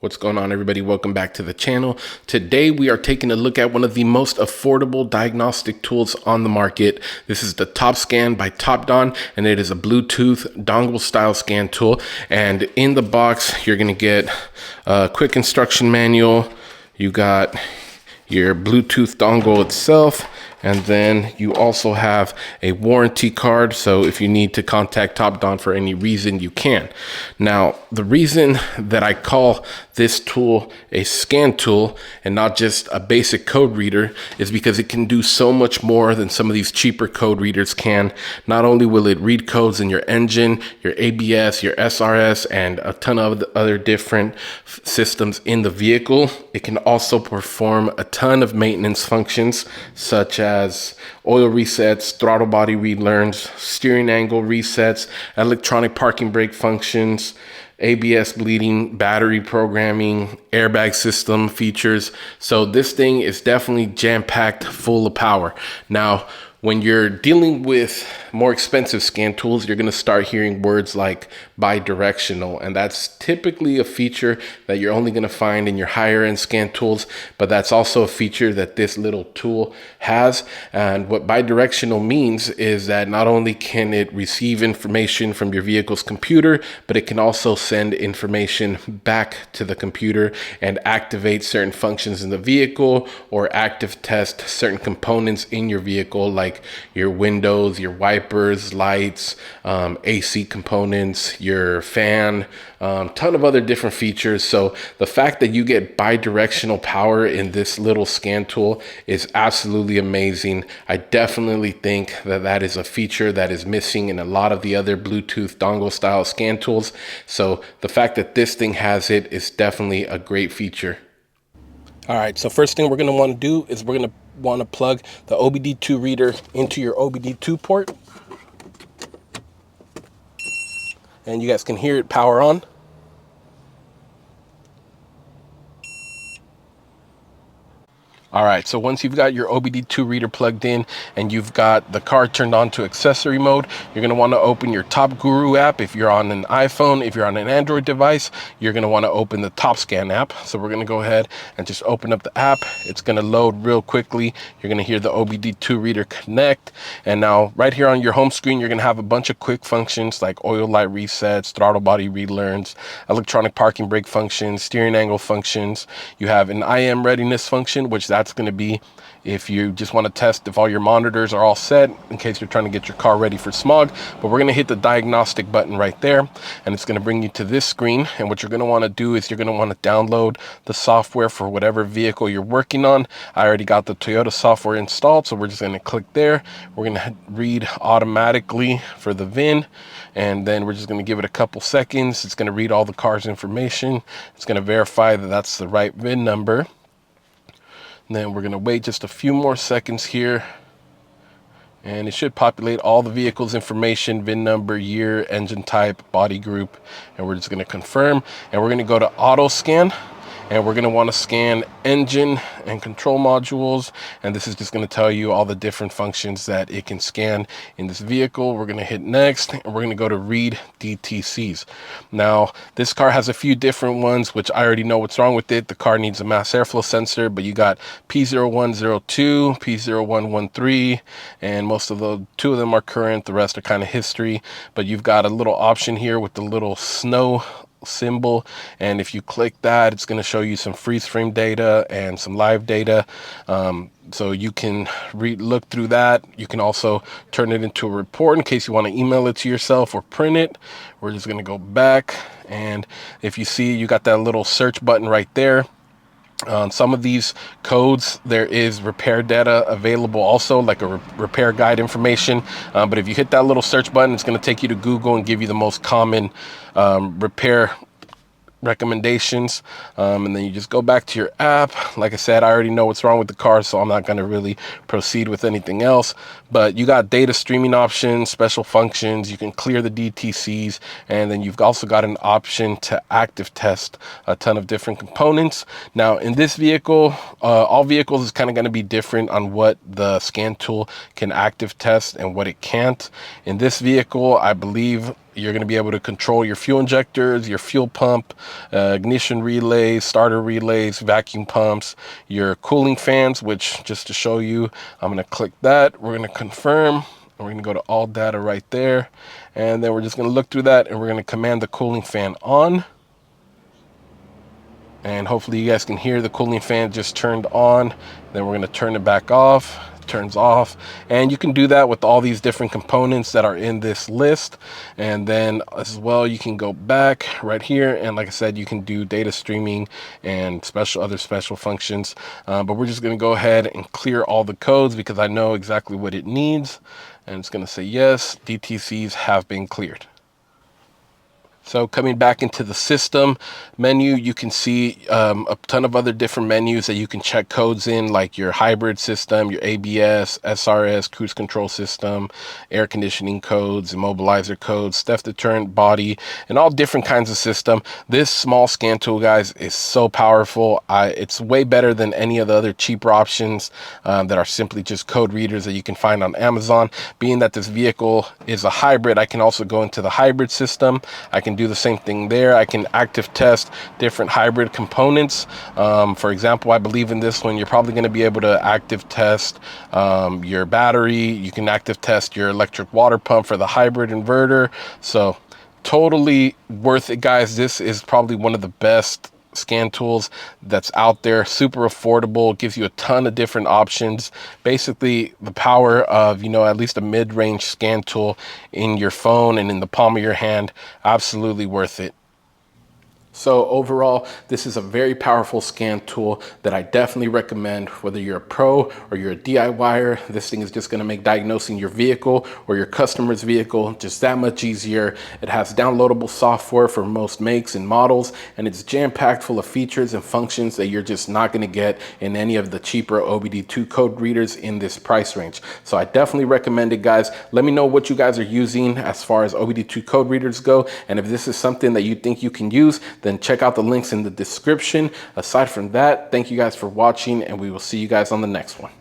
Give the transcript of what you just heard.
What's going on, everybody? Welcome back to the channel. Today we are taking a look at one of the most affordable diagnostic tools on the market. This is the Top Scan by Topdon, and it is a Bluetooth dongle style scan tool. And in the box, you're going to get a quick instruction manual. You got your Bluetooth dongle itself, and then you also have a warranty card. So if you need to contact Topdon for any reason, you can. Now, the reason that I call this tool a scan tool and not just a basic code reader is because it can do so much more than some of these cheaper code readers can. Not only will it read codes in your engine, your ABS, your SRS, and a ton of other different systems in the vehicle, it can also perform a ton of maintenance functions such as oil resets, throttle body relearns, steering angle resets, electronic parking brake functions, ABS bleeding, battery programming, airbag system features. So this thing is definitely jam-packed full of power. Now, when you're dealing with more expensive scan tools, you're going to start hearing words like bidirectional, and that's typically a feature that you're only going to find in your higher end scan tools, but that's also a feature that this little tool has. And what bidirectional means is that not only can it receive information from your vehicle's computer, but it can also send information back to the computer and activate certain functions in the vehicle or active test certain components in your vehicle, like your windows, your wipers, lights, AC components, your fan, ton of other different features. So the fact that you get bidirectional power in this little scan tool is absolutely amazing. I definitely think that that is a feature that is missing in a lot of the other Bluetooth dongle style scan tools. So the fact that this thing has it is definitely a great feature. All right, so first thing we're going to want to do is we're going to want to plug the OBD2 reader into your OBD2 port. And you guys can hear it power on. All right, so once you've got your OBD2 reader plugged in and you've got the car turned on to accessory mode, you're gonna wanna open your Top Guru app. If you're on an iPhone, if you're on an Android device, you're gonna wanna open the Top Scan app. So we're gonna go ahead and just open up the app. It's gonna load real quickly. You're gonna hear the OBD2 reader connect. And now right here on your home screen, you're gonna have a bunch of quick functions like oil light resets, throttle body relearns, electronic parking brake functions, steering angle functions. You have an IM readiness function, which that's going to be if you just want to test if all your monitors are all set in case you're trying to get your car ready for smog. But we're going to hit the diagnostic button right there, and it's going to bring you to this screen. And what you're going to want to do is you're going to want to download the software for whatever vehicle you're working on. I already got the Toyota software installed, so we're just going to click there. We're going to read automatically for the VIN, and then we're just going to give it a couple seconds. It's going to read all the car's information. It's going to verify that that's the right VIN number. And then we're going to wait just a few more seconds here, and it should populate all the vehicle's information: VIN number, year, engine type, body group. And we're just going to confirm, and we're going to go to auto scan, and we're going to want to scan engine and control modules. And this is just going to tell you all the different functions that it can scan in this vehicle. We're going to hit next, and we're going to go to read DTCs. Now, this car has a few different ones, which I already know what's wrong with it. The car needs a mass airflow sensor, but you got P0102, P0113, and most of the two of them are current. The rest are kind of history, but you've got a little option here with the little snow symbol, and if you click that, it's going to show you some freeze frame data and some live data. So you can look through that. You can also turn it into a report in case you want to email it to yourself or print it. We're just going to go back, and if you see, you got that little search button right there. On some of these codes, there is repair data available also, like a repair guide information. But if you hit that little search button, it's going to take you to Google and give you the most common repair recommendations, and then you just go back to your app. Like I said, I already know what's wrong with the car, so I'm not going to really proceed with anything else. But you got data streaming options, special functions, you can clear the DTCs, and then you've also got an option to active test a ton of different components. Now in this vehicle, all vehicles is kind of going to be different on what the scan tool can active test and what it can't. In this vehicle, I believe You're going to be able to control your fuel injectors, your fuel pump, ignition relays, starter relays, vacuum pumps, your cooling fans, which just to show you, I'm going to click that. We're going to confirm. We're going to go to all data right there. And then we're just going to look through that and we're going to command the cooling fan on. And hopefully you guys can hear the cooling fan just turned on. Then we're going to turn it back off. Turns off, and you can do that with all these different components that are in this list. And then as well, you can go back right here, and like I said, you can do data streaming and other special functions, but we're just going to go ahead and clear all the codes because I know exactly what it needs, and it's going to say yes, DTCs have been cleared. So coming back into the system menu, you can see a ton of other different menus that you can check codes in, like your hybrid system, your ABS, SRS, cruise control system, air conditioning codes, immobilizer codes, theft deterrent, body, and all different kinds of system. This small scan tool, guys, is so powerful. It's way better than any of the other cheaper options that are simply just code readers that you can find on Amazon. Being that this vehicle is a hybrid, I can also go into the hybrid system. I can do the same thing there. I can active test different hybrid components. For example, I believe in this one, you're probably going to be able to active test your battery. You can active test your electric water pump for the hybrid inverter. So totally worth it, guys. This is probably one of the best scan tools that's out there. Super affordable, gives you a ton of different options. Basically the power of, you know, at least a mid-range scan tool in your phone and in the palm of your hand. Absolutely worth it. So overall, this is a very powerful scan tool that I definitely recommend. Whether you're a pro or you're a DIYer, this thing is just going to make diagnosing your vehicle or your customer's vehicle just that much easier. It has downloadable software for most makes and models, and it's jam-packed full of features and functions that you're just not going to get in any of the cheaper OBD2 code readers in this price range. So I definitely recommend it, guys. Let me know what you guys are using as far as OBD2 code readers go, and if this is something that you think you can use, then check out the links in the description. Aside from that, thank you guys for watching, and we will see you guys on the next one.